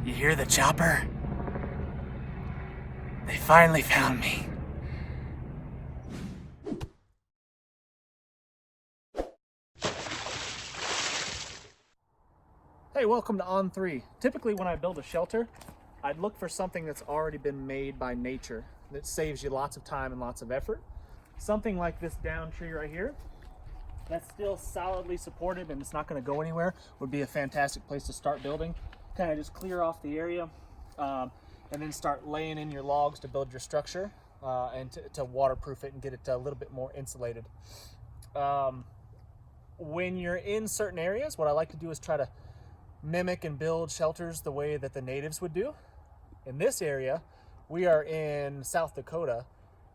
You hear the chopper? They finally found me. Hey, welcome to On 3. Typically when I build a shelter, I'd look for something that's already been made by nature that saves you lots of time and lots of effort. Something like this down tree right here that's still solidly supported and it's not going to go anywhere would be a fantastic place to start building. Kind of just clear off the area and then start laying in your logs to build your structure and to waterproof it and get it a little bit more insulated. When you're in certain areas, what I like to do is try to mimic and build shelters the way that the natives would do. In this area, we are in South Dakota,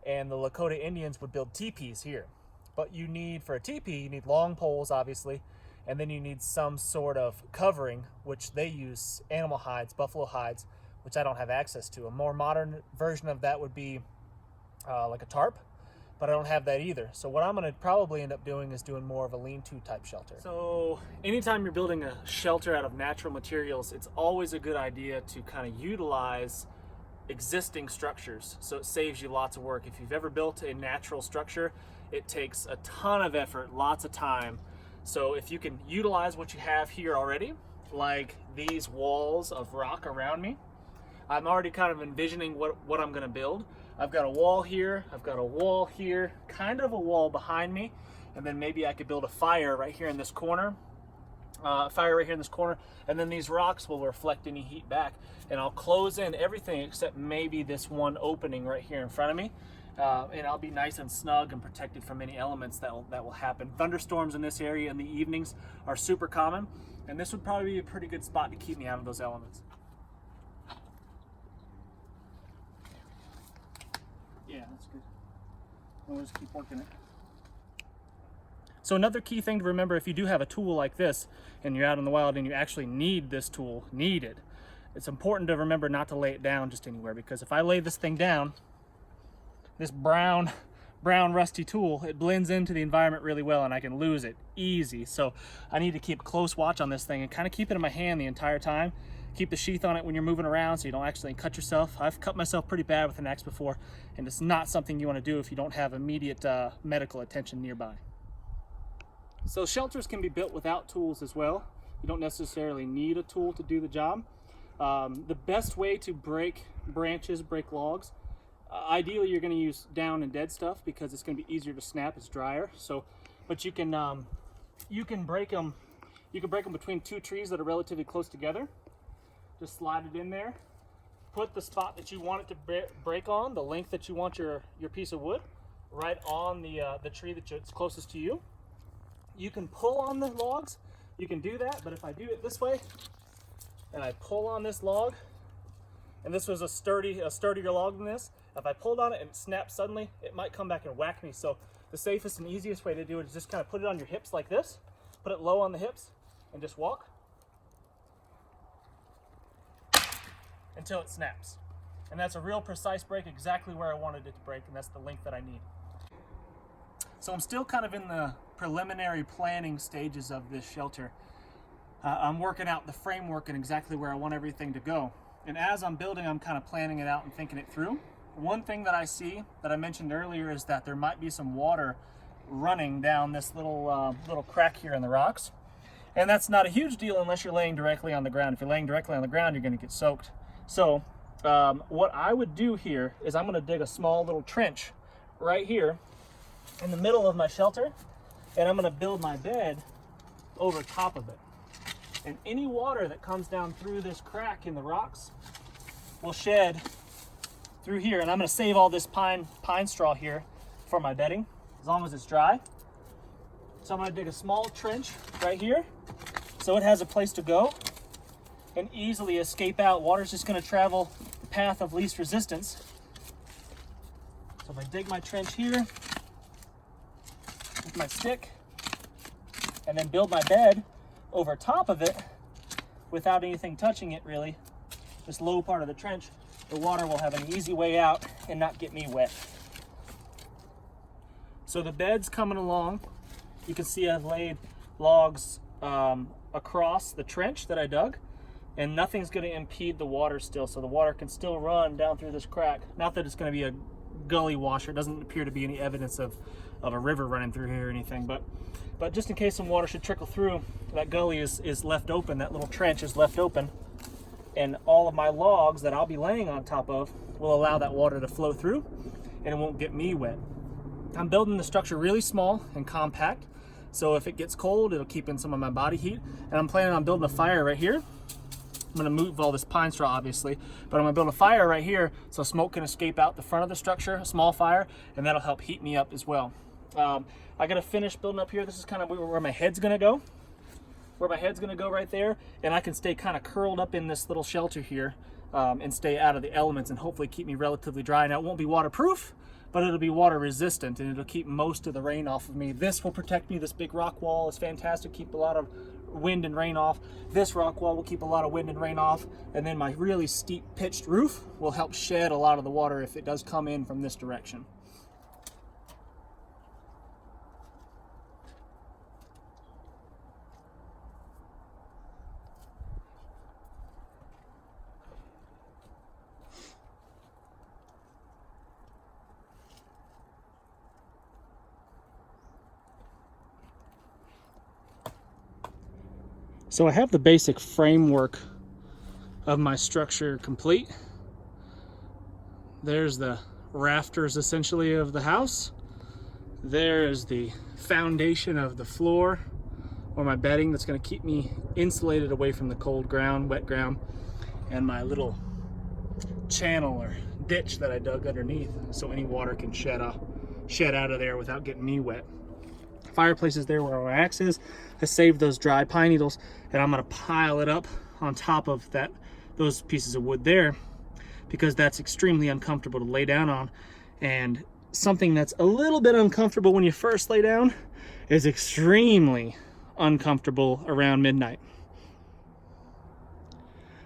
and the Lakota Indians would build teepees here. But you need, for a teepee, you need long poles, obviously, and then you need some sort of covering, which they use animal hides, buffalo hides, which I don't have access to. A more modern version of that would be like a tarp, but I don't have that either. So what I'm gonna probably end up doing is doing more of a lean-to type shelter. So anytime you're building a shelter out of natural materials, it's always a good idea to kind of utilize existing structures, so it saves you lots of work. If you've ever built a natural structure, it takes a ton of effort, lots of time. So if you can utilize what you have here already, like these walls of rock around me, I'm already kind of envisioning what I'm gonna build. I've got a wall here, I've got a wall here, kind of a wall behind me, and then maybe I could build a fire right here in this corner, and then these rocks will reflect any heat back, and I'll close in everything except maybe this one opening right here in front of me, and I'll be nice and snug and protected from any elements that will happen. Thunderstorms in this area in the evenings are super common, and this would probably be a pretty good spot to keep me out of those elements. Yeah, that's good. We'll just keep working it. So another key thing to remember, if you do have a tool like this and you're out in the wild and you actually need this tool, it's important to remember not to lay it down just anywhere, because if I lay this thing down, this brown rusty tool, it blends into the environment really well and I can lose it easy. So I need to keep close watch on this thing and kind of keep it in my hand the entire time. Keep the sheath on it when you're moving around so you don't accidentally cut yourself. I've cut myself pretty bad with an axe before, and it's not something you want to do if you don't have immediate medical attention nearby. So shelters can be built without tools as well. You don't necessarily need a tool to do the job. The best way to break branches, break logs, ideally you're going to use down and dead stuff because it's going to be easier to snap, it's drier. But you can break them. You can break them between two trees that are relatively close together. Just slide it in there. Put the spot that you want it to break on, the length that you want your piece of wood, right on the tree that's closest to you. You can pull on the logs. You can do that, but if I do it this way, and I pull on this log, and this was a sturdier log than this, if I pulled on it and it snapped suddenly, it might come back and whack me. So the safest and easiest way to do it is just kind of put it on your hips like this, put it low on the hips, and just walk until it snaps. And that's a real precise break, exactly where I wanted it to break, and that's the length that I need. So I'm still kind of in the preliminary planning stages of this shelter. I'm working out the framework and exactly where I want everything to go. And as I'm building, I'm kind of planning it out and thinking it through. One thing that I see that I mentioned earlier is that there might be some water running down this little crack here in the rocks. And that's not a huge deal unless you're laying directly on the ground. If you're laying directly on the ground, you're going to get soaked. So what I would do here is I'm going to dig a small little trench right here in the middle of my shelter, and I'm going to build my bed over top of it. And any water that comes down through this crack in the rocks will shed through here. And I'm going to save all this pine straw here for my bedding as long as it's dry. So I'm going to dig a small trench right here so it has a place to go and easily escape out. Water's just going to travel the path of least resistance. So if I dig my trench here with my stick and then build my bed over top of it without anything touching it really, this low part of the trench, the water will have an easy way out and not get me wet. So the bed's coming along. You can see I've laid logs across the trench that I dug, and nothing's going to impede the water still, so the water can still run down through this crack. Not that it's going to be a gully washer. It doesn't appear to be any evidence of a river running through here or anything, but just in case some water should trickle through, that gully is left open, that little trench is left open, and all of my logs that I'll be laying on top of will allow that water to flow through, and it won't get me wet. I'm building the structure really small and compact, so if it gets cold, it'll keep in some of my body heat, and I'm planning on building a fire right here. I'm going to move all this pine straw, obviously, but I'm going to build a fire right here so smoke can escape out the front of the structure, a small fire, and that'll help heat me up as well. I got to finish building up here. This is kind of where my head's going to go. Where my head's going to go right there, and I can stay kind of curled up in this little shelter here and stay out of the elements and hopefully keep me relatively dry. Now, it won't be waterproof, but it'll be water resistant, and it'll keep most of the rain off of me. This will protect me. This big rock wall is fantastic, keep a lot of wind and rain off. This rock wall will keep a lot of wind and rain off, and then my really steep pitched roof will help shed a lot of the water if it does come in from this direction. So I have the basic framework of my structure complete. There's the rafters essentially of the house. There's the foundation of the floor or my bedding that's going to keep me insulated away from the cold ground, wet ground, and my little channel or ditch that I dug underneath so any water can shed out of there without getting me wet. Fireplace is there where our axe is. I saved those dry pine needles, and I'm going to pile it up on top of those pieces of wood there, because that's extremely uncomfortable to lay down on, and something that's a little bit uncomfortable when you first lay down is extremely uncomfortable around midnight.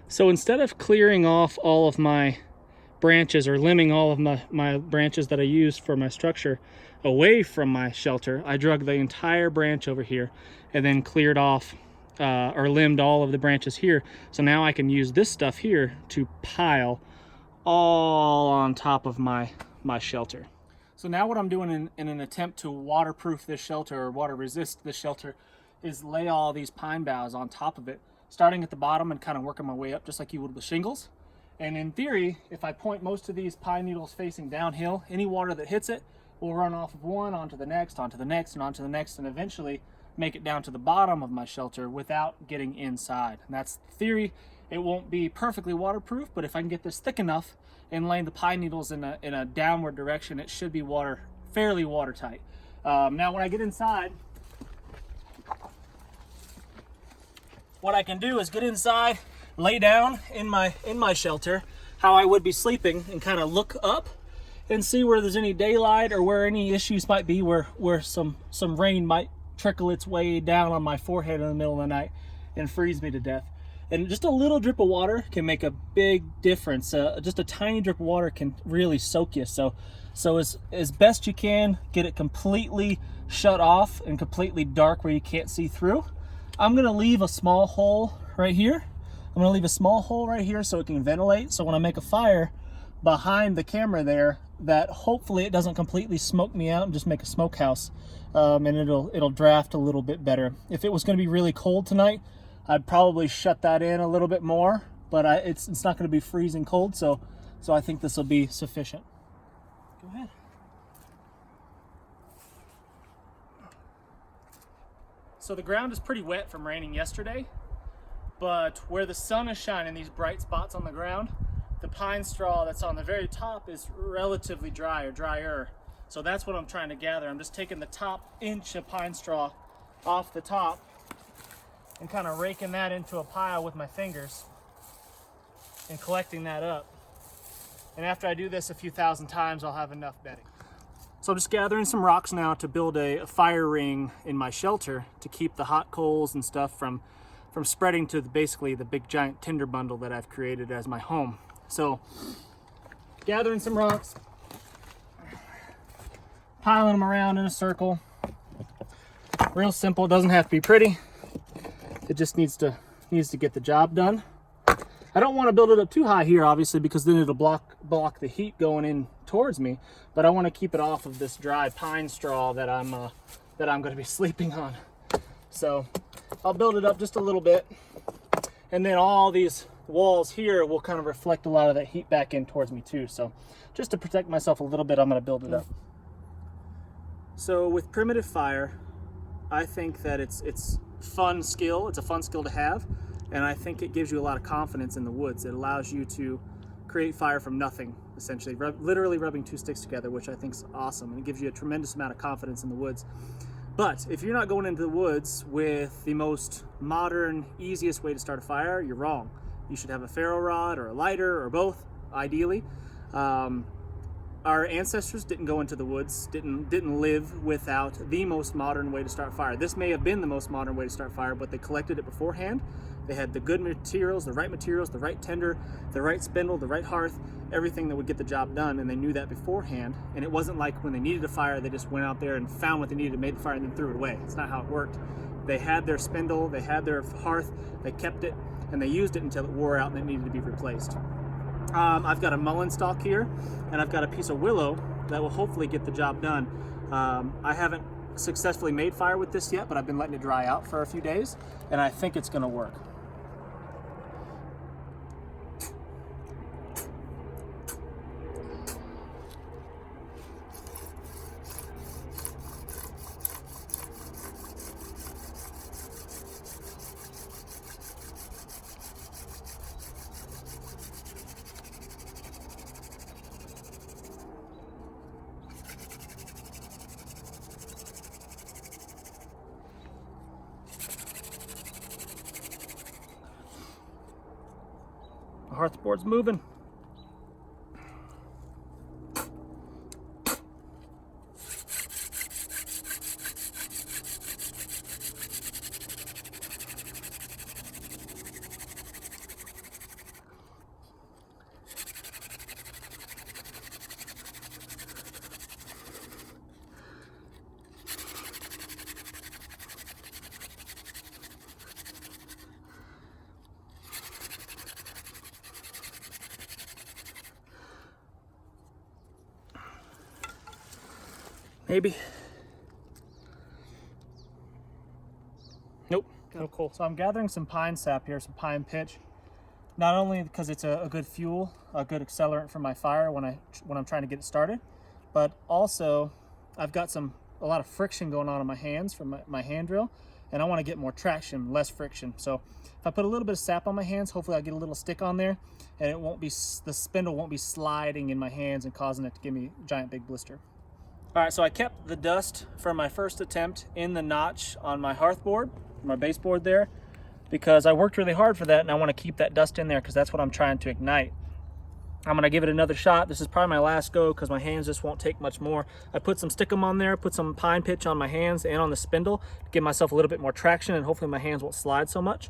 So instead of clearing off all of my branches or limbing all of my branches that I used for my structure away from my shelter, I drug the entire branch over here and then cleared off or limbed all of the branches here. So now I can use this stuff here to pile all on top of my shelter. So now what I'm doing in an attempt to waterproof this shelter or water resist this shelter is lay all these pine boughs on top of it, starting at the bottom and kind of working my way up just like you would with shingles. And in theory, if I point most of these pine needles facing downhill, any water that hits it will run off of one onto the next, onto the next, and onto the next, and eventually make it down to the bottom of my shelter without getting inside. And that's the theory. It won't be perfectly waterproof, but if I can get this thick enough and laying the pine needles in a downward direction, it should be fairly watertight. Now when I get inside, what I can do is get inside, lay down in my shelter how I would be sleeping, and kind of look up and see where there's any daylight or where any issues might be, where some rain might trickle its way down on my forehead in the middle of the night and freeze me to death. And just a little drip of water can make a big difference. Just a tiny drip of water can really soak you. So as best you can, get it completely shut off and completely dark where you can't see through. I'm gonna leave a small hole right here. I'm gonna leave a small hole right here so it can ventilate. So when I make a fire behind the camera there, that hopefully it doesn't completely smoke me out and just make a smokehouse, and it'll draft a little bit better. If it was going to be really cold tonight, I'd probably shut that in a little bit more, but it's not going to be freezing cold, so I think this will be sufficient. Go ahead. So the ground is pretty wet from raining yesterday, but where the sun is shining, these bright spots on the ground, the pine straw that's on the very top is relatively dry or drier. So that's what I'm trying to gather. I'm just taking the top inch of pine straw off the top and kind of raking that into a pile with my fingers and collecting that up. And after I do this a few thousand times, I'll have enough bedding. So I'm just gathering some rocks now to build a fire ring in my shelter to keep the hot coals and stuff from spreading to basically the big giant tinder bundle that I've created as my home. So, gathering some rocks, piling them around in a circle. Real simple, doesn't have to be pretty. It just needs to get the job done. I don't want to build it up too high here, obviously, because then it'll block the heat going in towards me. But I want to keep it off of this dry pine straw that I'm going to be sleeping on. So I'll build it up just a little bit, and then all these walls here will kind of reflect a lot of that heat back in towards me too. So just to protect myself a little bit, I'm going to build it up. So with primitive fire, I think that it's fun skill. It's a fun skill to have, and I think it gives you a lot of confidence in the woods. It allows you to create fire from nothing, essentially, literally rubbing two sticks together, which I think is awesome, and it gives you a tremendous amount of confidence in the woods. But if you're not going into the woods with the most modern, easiest way to start a fire, you're wrong. You should have a ferro rod or a lighter or both, ideally. Our ancestors didn't go into the woods, didn't live without the most modern way to start fire. This may have been the most modern way to start fire, but they collected it beforehand. They had the good materials, the right tinder, the right spindle, the right hearth, everything that would get the job done, and they knew that beforehand. And it wasn't like when they needed a fire, they just went out there and found what they needed, made the fire, and then threw it away. It's not how it worked. They had their spindle, they had their hearth, they kept it, and they used it until it wore out and it needed to be replaced. I've got a mullein stalk here, and I've got a piece of willow that will hopefully get the job done. I haven't successfully made fire with this yet, but I've been letting it dry out for a few days, and I think it's going to work. The hearthboard's moving. Maybe. Nope. No coal. So I'm gathering some pine sap here, some pine pitch. Not only because it's a good fuel, a good accelerant for my fire when I'm trying to get it started, but also I've got a lot of friction going on in my hands from my hand drill, and I want to get more traction, less friction. So if I put a little bit of sap on my hands, hopefully I'll get a little stick on there, and the spindle won't be sliding in my hands and causing it to give me a giant big blister. All right, so I kept the dust from my first attempt in the notch on my hearthboard, my baseboard there, because I worked really hard for that, and I want to keep that dust in there because that's what I'm trying to ignite. I'm gonna give it another shot. This is probably my last go because my hands just won't take much more. I put some stickum on there, put some pine pitch on my hands and on the spindle to give myself a little bit more traction, and hopefully my hands won't slide so much.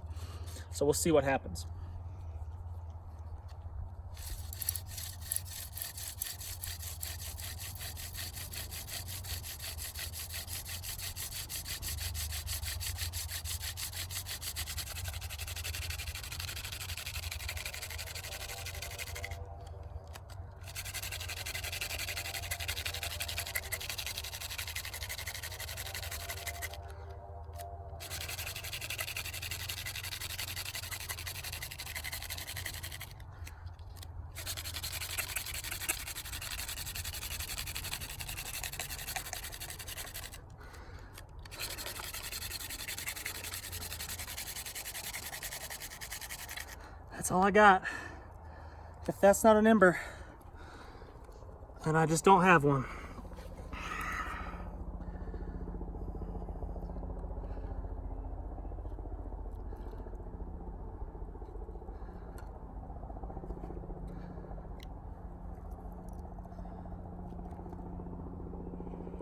So we'll see what happens. That's all I got. If that's not an ember, then I just don't have one.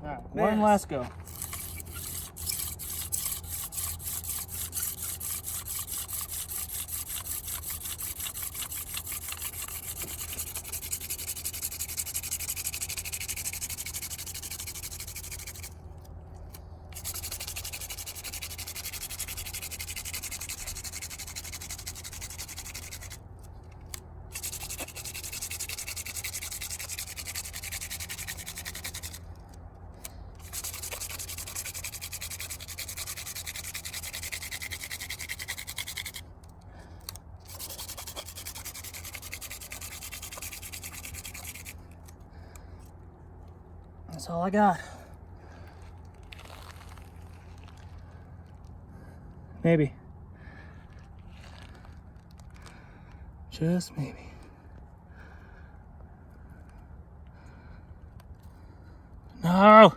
All right, one last go. That's all I got. Maybe. Just maybe. No.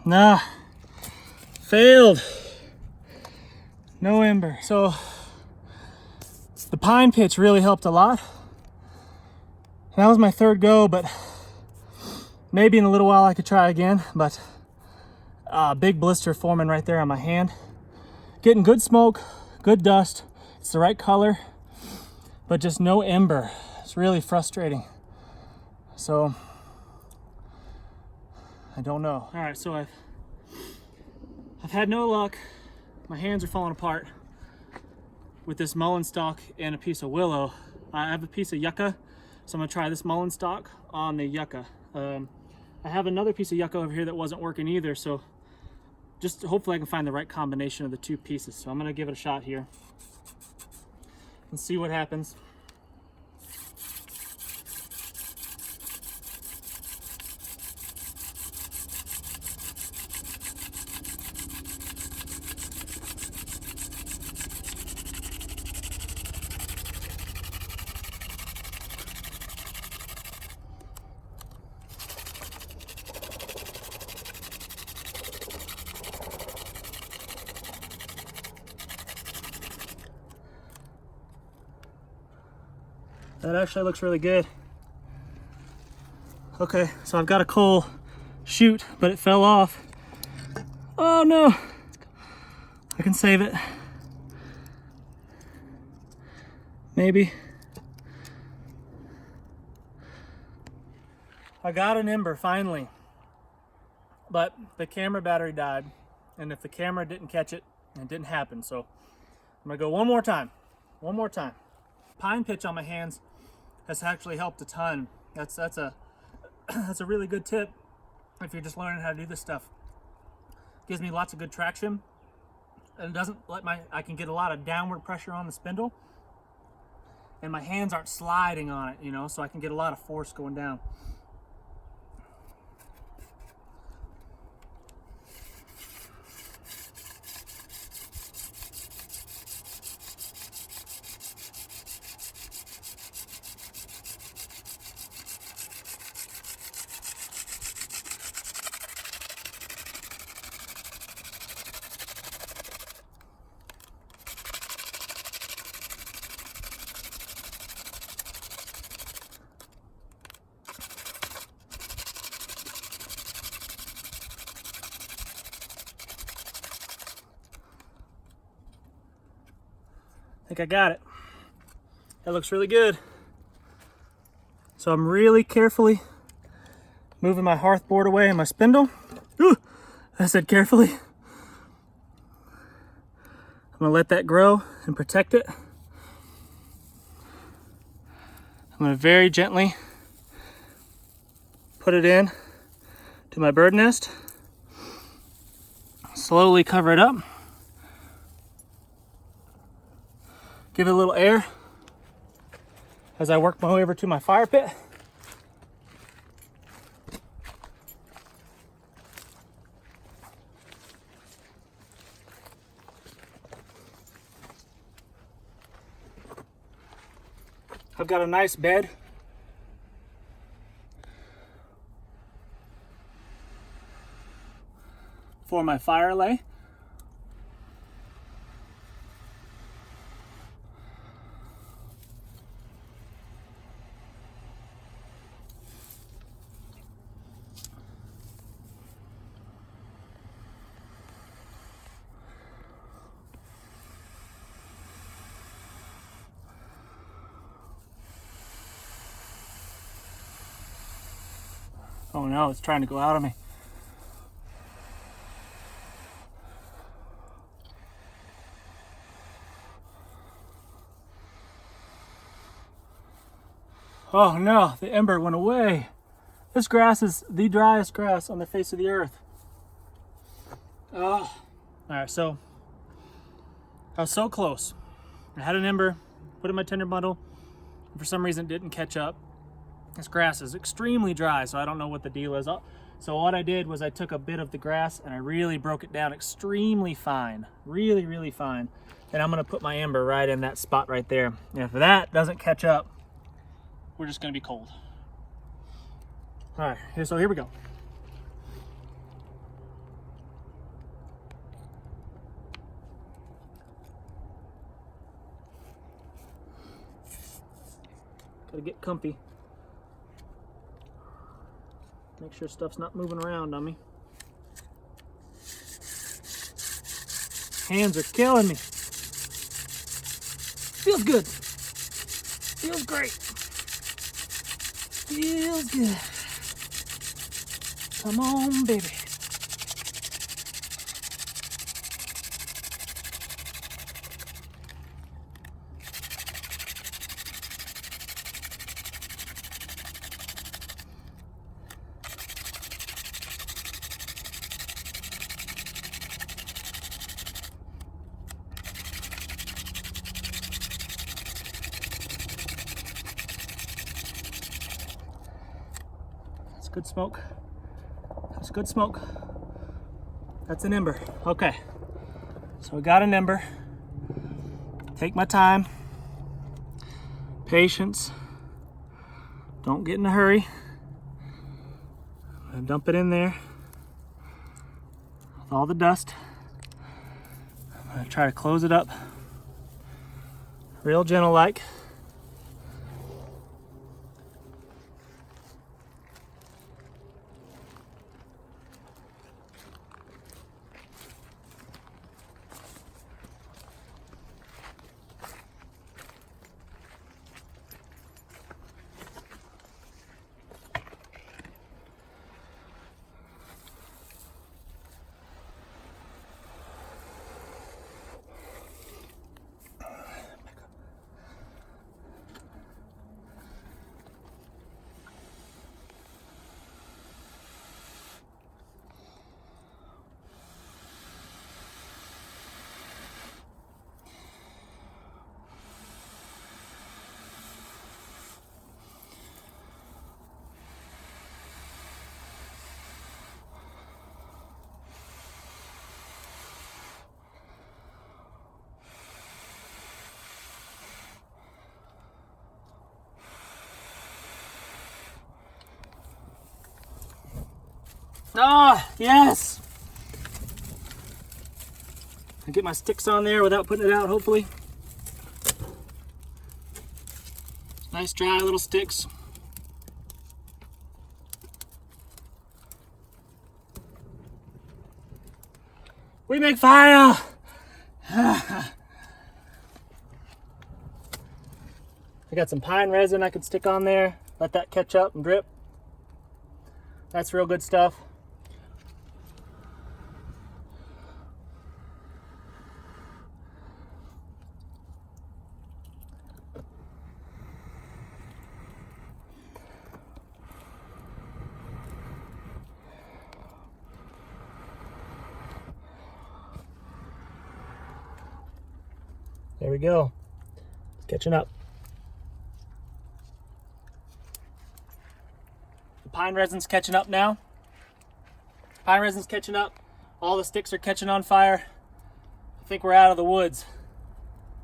Nah. Failed. No ember. So the pine pitch really helped a lot. That was my third go, but maybe in a little while I could try again. But big blister forming right there on my hand. Getting good smoke, good dust. It's the right color, but just no ember. It's really frustrating. So I don't know. All right, so I've had no luck. My hands are falling apart with this mullein stalk and a piece of willow. I have a piece of yucca, so I'm gonna try this mullein stalk on the yucca. I have another piece of yucca over here that wasn't working either, so just hopefully I can find the right combination of the two pieces. So I'm gonna give it a shot here and see what happens. That actually looks really good. Okay, so I've got a coal shoot, but it fell off. Oh no! I can save it. Maybe. I got an ember finally, but the camera battery died, and if the camera didn't catch it, it didn't happen. So I'm gonna go one more time. One more time. Pine pitch on my hands has actually helped a ton. That's a really good tip if you're just learning how to do this stuff. Gives me lots of good traction, and it doesn't let I can get a lot of downward pressure on the spindle, and my hands aren't sliding on it, you know, so I can get a lot of force going down. I think I got it. That looks really good. So I'm really carefully moving my hearth board away and my spindle. Ooh, I said carefully. I'm gonna let that grow and protect it. I'm gonna very gently put it in to my bird nest. Slowly cover it up. Give it a little air as I work my way over to my fire pit. I've got a nice bed for my fire lay. Oh no, it's trying to go out of me. Oh no, the ember went away. This grass is the driest grass on the face of the earth. Oh. Alright, so I was so close. I had an ember, put it in my tinder bundle, and for some reason it didn't catch up. This grass is extremely dry, so I don't know what the deal is. So what I did was I took a bit of the grass and I really broke it down extremely fine, really, really fine. And I'm gonna put my ember right in that spot right there. And if that doesn't catch up, we're just gonna be cold. All right, so here we go. Gotta get comfy. Make sure stuff's not moving around on me. Hands are killing me. Feels good. Feels great. Feels good. Come on, baby. Good smoke. That's good smoke. That's an ember. Okay. So we got an ember. Take my time. Patience. Don't get in a hurry. I'm gonna dump it in there. All the dust. I'm gonna try to close it up. Real gentle like. Ah, yes! I get my sticks on there without putting it out, hopefully. Nice dry little sticks. We make fire! I got some pine resin I could stick on there, let that catch up and drip. That's real good stuff. There we go. It's catching up. The pine resin's catching up now. Pine resin's catching up. All the sticks are catching on fire. I think we're out of the woods.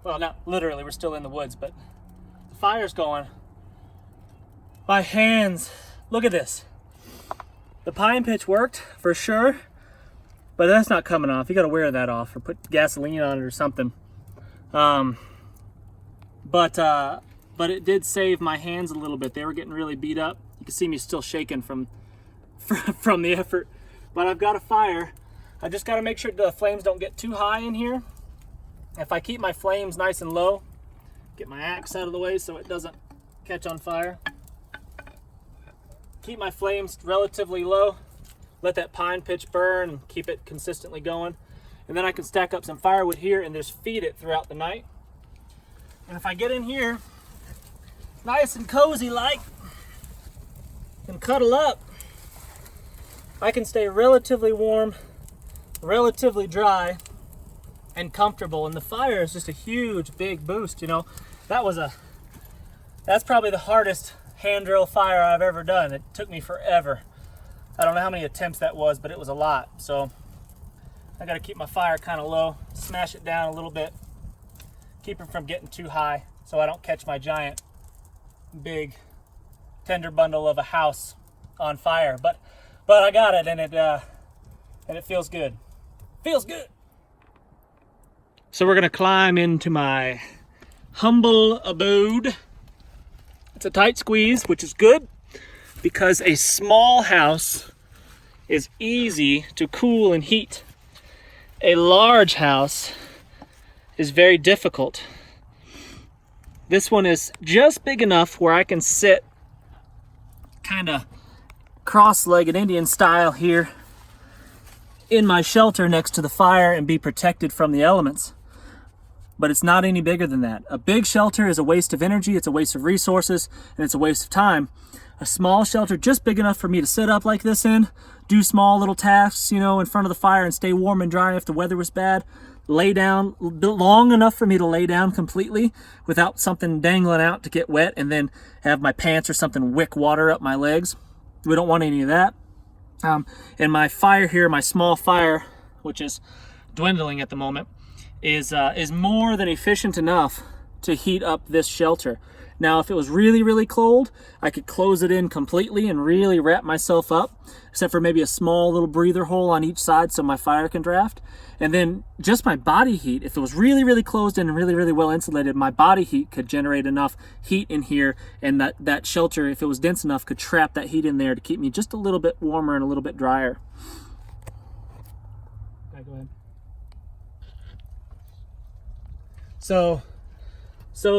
Well, not literally, we're still in the woods, but the fire's going. My hands, look at this. The pine pitch worked for sure, but that's not coming off. You gotta wear that off or put gasoline on it or something. But it did save my hands a little bit. They were getting really beat up. You can see me still shaking from the effort. But I've got a fire. I just got to make sure the flames don't get too high in here. If I keep my flames nice and low, get my axe out of the way so it doesn't catch on fire. Keep my flames relatively low. Let that pine pitch burn and keep it consistently going. And then I can stack up some firewood here and just feed it throughout the night. And if I get in here, nice and cozy like, and cuddle up, I can stay relatively warm, relatively dry, and comfortable. And the fire is just a huge, big boost, you know. That's probably the hardest hand drill fire I've ever done. It took me forever. I don't know how many attempts that was, but it was a lot. So I got to keep my fire kind of low, smash it down a little bit, keep it from getting too high so I don't catch my giant, big, tender bundle of a house on fire. But I got it, and it feels good. Feels good. So we're gonna climb into my humble abode. It's a tight squeeze, which is good because a small house is easy to cool and heat. A large house is very difficult. This one is just big enough where I can sit kind of cross-legged Indian style here in my shelter next to the fire and be protected from the elements. But it's not any bigger than that. A big shelter is a waste of energy, it's a waste of resources, and it's a waste of time. A small shelter just big enough for me to sit up like this in, do small little tasks, in front of the fire and stay warm and dry if the weather was bad, lay down long enough for me to lay down completely without something dangling out to get wet and then have my pants or something wick water up my legs. We don't want any of that. And my fire here, my small fire, which is dwindling at the moment, is more than efficient enough to heat up this shelter. Now, if it was really, really cold, I could close it in completely and really wrap myself up, except for maybe a small little breather hole on each side so my fire can draft. And then just my body heat, if it was really, really closed in and really, really well insulated, my body heat could generate enough heat in here, and that shelter, if it was dense enough, could trap that heat in there to keep me just a little bit warmer and a little bit drier. Okay, go ahead. So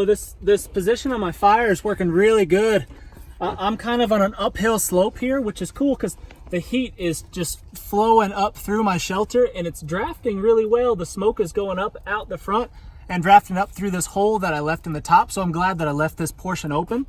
this position on my fire is working really good. I'm kind of on an uphill slope here, which is cool because the heat is just flowing up through my shelter and it's drafting really well. The smoke is going up out the front and drafting up through this hole that I left in the top. So I'm glad that I left this portion open.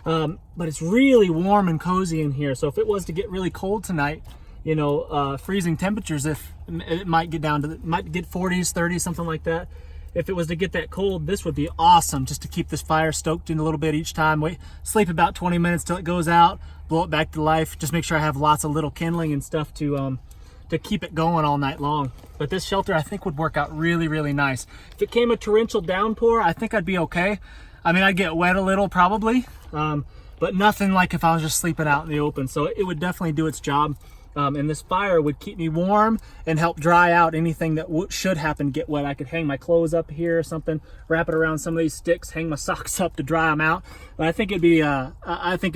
But it's really warm and cozy in here. So if it was to get really cold tonight, freezing temperatures, if it might get down to, might get 40s, 30s, something like that. If it was to get that cold, this would be awesome just to keep this fire stoked in a little bit each time. Sleep about 20 minutes till it goes out, blow it back to life. Just make sure I have lots of little kindling and stuff to keep it going all night long. But this shelter I think would work out really, really nice. If it came a torrential downpour, I think I'd be okay. I mean, I'd get wet a little probably, but nothing like if I was just sleeping out in the open. So it would definitely do its job. And this fire would keep me warm and help dry out anything that should happen get wet. I could hang my clothes up here or something, wrap it around some of these sticks, hang my socks up to dry them out. But I think it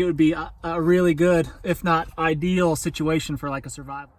would be a really good, if not ideal, situation for like a survival.